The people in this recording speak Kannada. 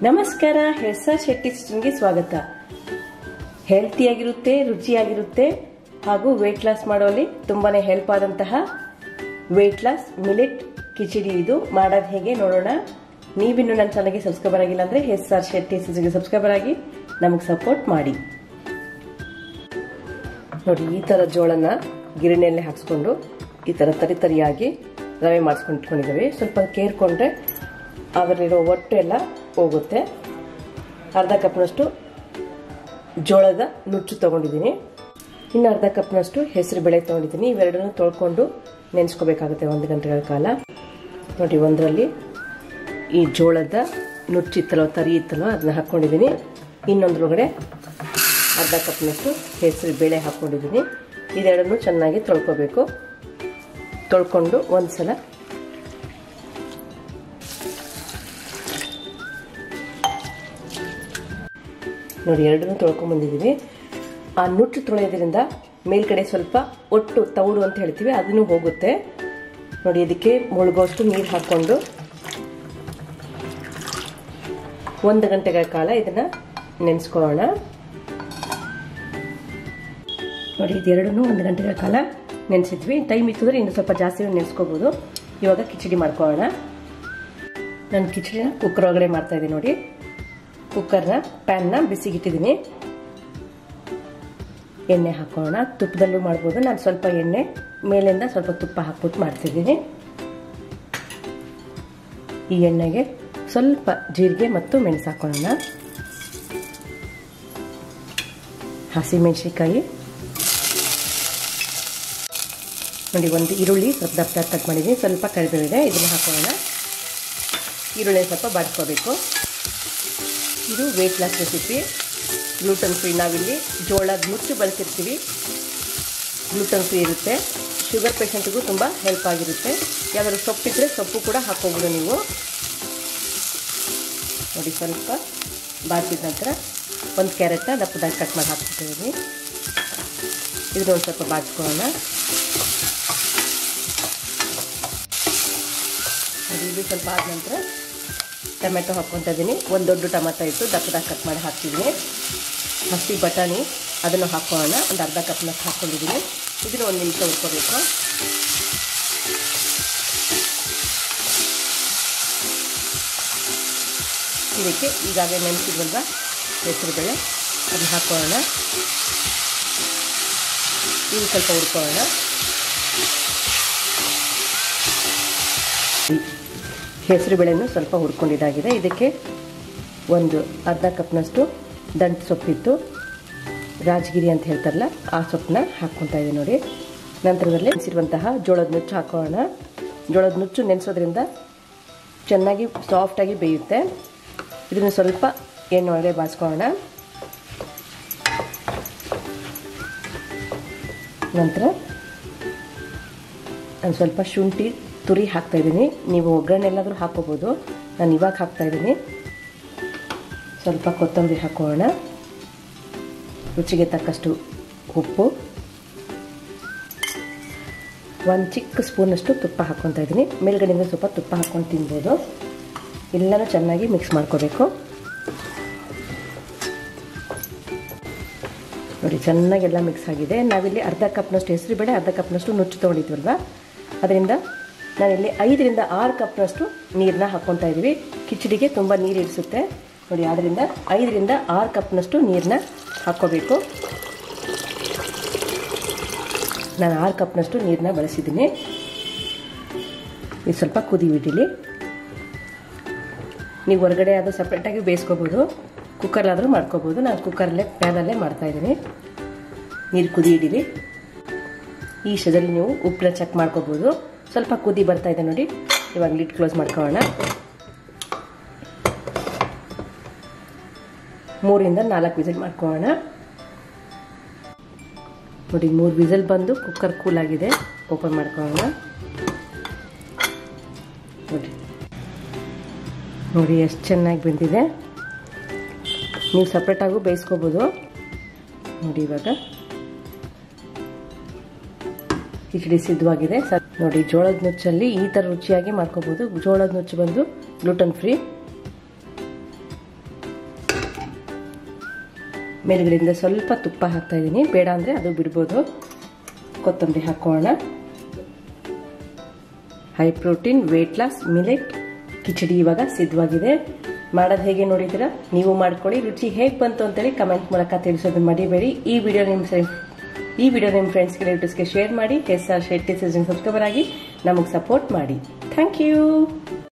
ನಮಸ್ಕಾರ, ಎಸ್ಆರ್ ಶೆಟ್ಟಿ ಕಿಚನ್ಗೆ ಸ್ವಾಗತ. ಹೆಲ್ತಿಯಾಗಿರುತ್ತೆ, ರುಚಿಯಾಗಿರುತ್ತೆ ಹಾಗೂ ವೇಟ್ ಲಾಸ್ ಮಾಡೋಲ್ಲಿ ತುಂಬಾನೇ ಹೆಲ್ಪ್ ಆದಂತಹ ವೇಟ್ ಲಾಸ್ ಮಿಲೆಟ್ ಕಿಚಡಿ. ಇದು ಮಾಡೋದು ಹೇಗೆ ನೋಡೋಣ. ನೀವಿನ್ನು ನನ್ನ ಚಾನಲ್ಗೆ ಸಬ್ಸ್ಕ್ರೈಬರ್ ಆಗಿಲ್ಲ ಅಂದ್ರೆ ಎಸ್ಆರ್ ಶೆಟ್ಟಿ ಕಿಚನ್ಗೆ ಸಬ್ಸ್ಕ್ರೈಬರ್ ಆಗಿ ನಮಗೆ ಸಪೋರ್ಟ್ ಮಾಡಿ. ನೋಡಿ, ಈ ತರ ಜೋಳನ ಗಿರಣಿಯಲ್ಲಿ ಹಾಕ್ಸ್ಕೊಂಡು ಈ ತರ ತರಿಯಾಗಿ ರವೆ ಮಾಡಿಸ್ಕೊಂಡು ಇಟ್ಕೊಂಡಿದ್ದೇವೆ. ಸ್ವಲ್ಪ ಕೇರ್ಕೊಂಡ್ರೆ ಅದರಲ್ಲಿರೋ ಒಟ್ಟು ಎಲ್ಲ ಹೋಗುತ್ತೆ. ಅರ್ಧ ಕಪ್ನಷ್ಟು ಜೋಳದ ನುಚ್ಚು ತಗೊಂಡಿದ್ದೀನಿ. ಇನ್ನು ಅರ್ಧ ಕಪ್ನಷ್ಟು ಹೆಸರು ಬೇಳೆ ತಗೊಂಡಿದ್ದೀನಿ. ಇವೆರಡನ್ನು ತೊಳ್ಕೊಂಡು ನೆನೆಸ್ಕೋಬೇಕಾಗುತ್ತೆ 1 ಗಂಟೆಗಳ ಕಾಲ. ನೋಡಿ, ಒಂದರಲ್ಲಿ ಈ ಜೋಳದ ನುಚ್ಚಿತ್ತಲೋ ತರಿ ಇತ್ತಲೋ ಅದನ್ನ ಹಾಕ್ಕೊಂಡಿದ್ದೀನಿ. ಇನ್ನೊಂದ್ರೊಳಗಡೆ ಅರ್ಧ ಕಪ್ನಷ್ಟು ಹೆಸರು ಬೇಳೆ ಹಾಕ್ಕೊಂಡಿದ್ದೀನಿ. ಇದೆರಡನ್ನು ಚೆನ್ನಾಗಿ ತೊಳ್ಕೊಬೇಕು. ತೊಳ್ಕೊಂಡು ಒಂದ್ಸಲ ನೋಡಿ ಎರಡನ್ನೂ ತೊಳ್ಕೊಂಡ್ಬಂದಿದ್ದೀವಿ. ಆ ನುಚ್ಚು ತೊಳೆಯೋದ್ರಿಂದ ಮೇಲ್ಗಡೆ ಸ್ವಲ್ಪ ಒಟ್ಟು ತೌಡು ಅಂತ ಹೇಳ್ತೀವಿ, ಅದನ್ನು ಹೋಗುತ್ತೆ. ನೋಡಿ, ಇದಕ್ಕೆ ಮುಳುಗೋಷ್ಟು ನೀರು ಹಾಕ್ಕೊಂಡು 1 ಗಂಟೆಗಳ ಕಾಲ ಇದನ್ನ ನೆನೆಸ್ಕೊಳ್ಳೋಣ. ನೋಡಿ, ಇದೆರಡನ್ನೂ 1 ಗಂಟೆಗಳ ಕಾಲ ನೆನೆಸಿದ್ವಿ. ಟೈಮ್ ಇತ್ತಂದ್ರೆ ಇನ್ನು ಸ್ವಲ್ಪ ಜಾಸ್ತಿ ನೆನೆಸ್ಕೋಬಹುದು. ಇವಾಗ ಕಿಚಡಿ ಮಾಡ್ಕೊಳ್ಳೋಣ. ನಾನು ಕಿಚಡಿನ ಕುಕ್ಕರ್ ಒಳಗಡೆ ಮಾಡ್ತಾ ಇದ್ದೀನಿ. ನೋಡಿ, ಕುಕ್ಕರ್ನ ಪ್ಯಾನ್ನ ಬಿಸಿಗಿಟ್ಟಿದ್ದೀನಿ. ಎಣ್ಣೆ ಹಾಕೋಣ. ತುಪ್ಪದಲ್ಲೂ ಮಾಡ್ಬೋದು. ನಾನು ಸ್ವಲ್ಪ ಎಣ್ಣೆ ಮೇಲಿಂದ ಸ್ವಲ್ಪ ತುಪ್ಪ ಹಾಕ್ಬಿಟ್ಟು ಮಾಡ್ತಿದ್ದೀನಿ. ಈ ಎಣ್ಣೆಗೆ ಸ್ವಲ್ಪ ಜೀರಿಗೆ ಮತ್ತು ಮೆಣಸು ಹಾಕೋಣ. ಹಸಿಮೆಣಸಿನಕಾಯಿ ನೋಡಿ, 1 ಈರುಳ್ಳಿ ಸ್ವಲ್ಪ ದಪ್ಪ ಕಟ್ ಮಾಡಿದ್ದೀನಿ. ಸ್ವಲ್ಪ ಕರಿಬೇವಿದೆ, ಇದನ್ನು ಹಾಕೋಣ. ಈರುಳ್ಳಿ ಸ್ವಲ್ಪ ಬಾಡಿಸ್ಕೋಬೇಕು. ಇದು weight loss recipe, gluten free. ನಾವಿಲ್ಲಿ ಜೋಳದ ನುಚ್ಚು ಬಳಸಿರ್ತೀವಿ, ಗ್ಲೂಟನ್ ಫ್ರೀ ಇರುತ್ತೆ. ಶುಗರ್ ಪೇಷಂಟ್ಗೂ ತುಂಬ ಹೆಲ್ಪ್ ಆಗಿರುತ್ತೆ. ಯಾವ್ದಾದ್ರು ಸೊಪ್ಪಿದ್ರೆ ಸೊಪ್ಪು ಕೂಡ ಹಾಕೋಬೋದು ನೀವು. ನೋಡಿ, ಸ್ವಲ್ಪ ಬಾಡಿಸಿದ ನಂತರ 1 ಕ್ಯಾರೆಟ್ನ ದಪ್ಪದಾಗಿ ಕಟ್ ಮಾಡಿ ಹಾಕ್ತಿದ್ದೀನಿ. ಇದನ್ನ ಒಂದು ಸ್ವಲ್ಪ ಬಾಡಿಸ್ಕೊಳ್ಳೋಣ. ಇದು ಸ್ವಲ್ಪ ಆದ ನಂತರ ಟೊಮೆಟೊ ಹಾಕ್ಕೊತಾ ಇದ್ದೀನಿ. 1 ದೊಡ್ಡ ಟೊಮೆಟೊ ಇತ್ತು, ದಪ್ಪದಾಗಿ ಕಟ್ ಮಾಡಿ ಹಾಕ್ತಿದ್ದೀನಿ. ಹಸಿ ಬಟಾಣಿ ಅದನ್ನು ಹಾಕೋಣ. ಒಂದು ಅರ್ಧ ಕಪ್ನಷ್ಟು ಹಾಕ್ಕೊಂಡಿದ್ದೀನಿ. ಇದನ್ನು 1 ನಿಮಿಷ ಹುರ್ಕೋಬೇಕು. ಇದಕ್ಕೆ ಈಗಾಗಲೇ ನೆನೆಸಿದ್ವಲ್ವ ಹೆಸರು ಬೇಳೆ, ಅದನ್ನು ಹಾಕೋಣ. ಇದು ಸ್ವಲ್ಪ ಹುರ್ಕೊಳ್ಳೋಣ. ಹೆಸರು ಬೇಳೆನೂ ಸ್ವಲ್ಪ ಹುರ್ಕೊಂಡಿದ್ದಾಗಿದೆ. ಇದಕ್ಕೆ ಒಂದು ಅರ್ಧ ಕಪ್ನಷ್ಟು ದಂಟು ಸೊಪ್ಪಿತ್ತು, ರಾಜಗಿರಿ ಅಂತ ಹೇಳ್ತಾರಲ್ಲ, ಆ ಸೊಪ್ಪನ್ನ ಹಾಕ್ಕೊತಾ ಇದ್ದೀನಿ. ನೋಡಿ, ನಂತರದಲ್ಲಿ ನೆನೆಸಿರುವಂತಹ ಜೋಳದ ನುಚ್ಚು ಹಾಕೋಣ. ಜೋಳದ ನುಚ್ಚು ನೆನೆಸೋದ್ರಿಂದ ಚೆನ್ನಾಗಿ ಸಾಫ್ಟಾಗಿ ಬೇಯುತ್ತೆ. ಇದನ್ನು ಸ್ವಲ್ಪ ಎಣ್ಣೆ ಒಳಗೆ ಬಾಸ್ಕೊಳ್ಳೋಣ. ನಂತರ ನಾನು ಸ್ವಲ್ಪ ಶುಂಠಿ ತುರಿ ಹಾಕ್ತಾ ಇದ್ದೀನಿ. ನೀವು ಒಗ್ಗರಣೆ ಎಲ್ಲಾದರೂ ಹಾಕೋಬೋದು, ನಾನು ಇವಾಗ ಹಾಕ್ತಾ ಇದ್ದೀನಿ. ಸ್ವಲ್ಪ ಕೊತ್ತಂಬರಿ ಹಾಕೋಣ. ರುಚಿಗೆ ತಕ್ಕಷ್ಟು ಉಪ್ಪು, 1 ಚಿಕ್ಕ ಸ್ಪೂನಷ್ಟು ತುಪ್ಪ ಹಾಕ್ಕೊತಾ ಇದ್ದೀನಿ. ಮೇಲ್ಗಡೆಯಿಂದ ಸ್ವಲ್ಪ ತುಪ್ಪ ಹಾಕ್ಕೊಂಡು ತಿನ್ಬೋದು. ಎಲ್ಲನೂ ಚೆನ್ನಾಗಿ ಮಿಕ್ಸ್ ಮಾಡ್ಕೋಬೇಕು. ನೋಡಿ, ಚೆನ್ನಾಗೆಲ್ಲ ಮಿಕ್ಸ್ ಆಗಿದೆ. ನಾವಿಲ್ಲಿ ಅರ್ಧ ಕಪ್ನಷ್ಟು ಹೆಸರು ಬೇಳೆ, ಅರ್ಧ ಕಪ್ನಷ್ಟು ನುಚ್ಚು ತೊಗೊಂಡಿದ್ವಲ್ವ, ಅದರಿಂದ ನಾನಿಲ್ಲಿ 5 ರಿಂದ 6 ಕಪ್ನಷ್ಟು ನೀರನ್ನ ಹಾಕ್ಕೊತಾ ಇದ್ದೀವಿ. ಕಿಚಡಿಗೆ ತುಂಬ ನೀರು ಇರಿಸುತ್ತೆ. ನೋಡಿ, ಆದ್ದರಿಂದ 5 ರಿಂದ 6 ಕಪ್ನಷ್ಟು ನೀರನ್ನ ಹಾಕ್ಕೋಬೇಕು. ನಾನು 6 ಕಪ್ನಷ್ಟು ನೀರನ್ನ ಬಳಸಿದ್ದೀನಿ. ಇದು ಸ್ವಲ್ಪ ಕುದಿ ಬಿಡಲಿ. ನೀವು ಹೊರಗಡೆ ಅದು ಸಪ್ರೇಟಾಗಿ ಬೇಯಿಸ್ಕೋಬೋದು, ಕುಕ್ಕರ್ಲಾದರೂ ಮಾಡ್ಕೋಬೋದು. ನಾನು ಕುಕ್ಕರಲ್ಲೇ ಪ್ಯಾನಲ್ಲೇ ಮಾಡ್ತಾಯಿದ್ದೀನಿ. ನೀರು ಕುದಿ ಹಿಡೀಲಿ. ಈ ವಿಷಯದಲ್ಲಿ ನೀವು ಉಪ್ಪನ್ನ ಚೆಕ್ ಮಾಡ್ಕೋಬೋದು. ಸ್ವಲ್ಪ ಕುದಿ ಬರ್ತಾ ಇದೆ ನೋಡಿ. ಇವಾಗ ಲಿಡ್ ಕ್ಲೋಸ್ ಮಾಡ್ಕೊಳ್ಳೋಣ. 3 ರಿಂದ 4 ವಿಸಿಲ್ ಮಾಡ್ಕೊಳ್ಳೋಣ. ನೋಡಿ, 3 ವಿಸಿಲ್ ಬಂದು ಕುಕ್ಕರ್ ಕೂಲ್ ಆಗಿದೆ. ಓಪನ್ ಮಾಡ್ಕೊಳ್ಳೋಣ. ನೋಡಿ ಎಷ್ಟು ಚೆನ್ನಾಗಿ ಬೆಂದಿದೆ. ನೀವು ಸಪ್ರೇಟಾಗೂ ಬೇಯಿಸ್ಕೋಬೋದು. ನೋಡಿ, ಇವಾಗ ಕಿಚಡಿ ಸಿದ್ಧವಾಗಿದೆ. ನೋಡಿ, ಜೋಳದ ನುಚ್ಚಲ್ಲಿ ಈ ಥರ ರುಚಿಯಾಗಿ ಮಾಡ್ಕೋಬೋದು. ಜೋಳದ ನುಚ್ಚು ಬಂದು ಗ್ಲೂಟನ್ ಫ್ರೀ. ಮೇಲ್ಗಡೆಯಿಂದ ಸ್ವಲ್ಪ ತುಪ್ಪ ಹಾಕ್ತಾ ಇದ್ದೀನಿ, ಬೇಡ ಅಂದರೆ ಅದು ಬಿಡ್ಬೋದು. ಕೊತ್ತಂಬರಿ ಹಾಕೋಣ. High protein weight loss millet khichdi ಇವಾಗ ಸಿದ್ಧವಾಗಿದೆ. ಮಾಡೋದು ಹೇಗೆ ನೋಡಿದ್ದೀರಾ? ನೀವು ಮಾಡ್ಕೊಳ್ಳಿ. ರುಚಿ ಹೇಗೆ ಬಂತು ಅಂತೇಳಿ ಕಮೆಂಟ್ ಮೂಲಕ ತಿಳಿಸೋದನ್ನ ಮರಿಬೇಡಿ. ಈ ವಿಡಿಯೋ ನಿಮ್ಮ ಫ್ರೆಂಡ್ಸ್ಗೆ ರಿಲೇಟಿವ್ಸ್ಗೆ ಶೇರ್ ಮಾಡಿ. SR ಶೆಟ್ಟಿ ಸಬ್ಸ್ಕ್ರೈಬರ್ ಆಗಿ ನಮಗೆ ಸಪೋರ್ಟ್ ಮಾಡಿ. Thank you.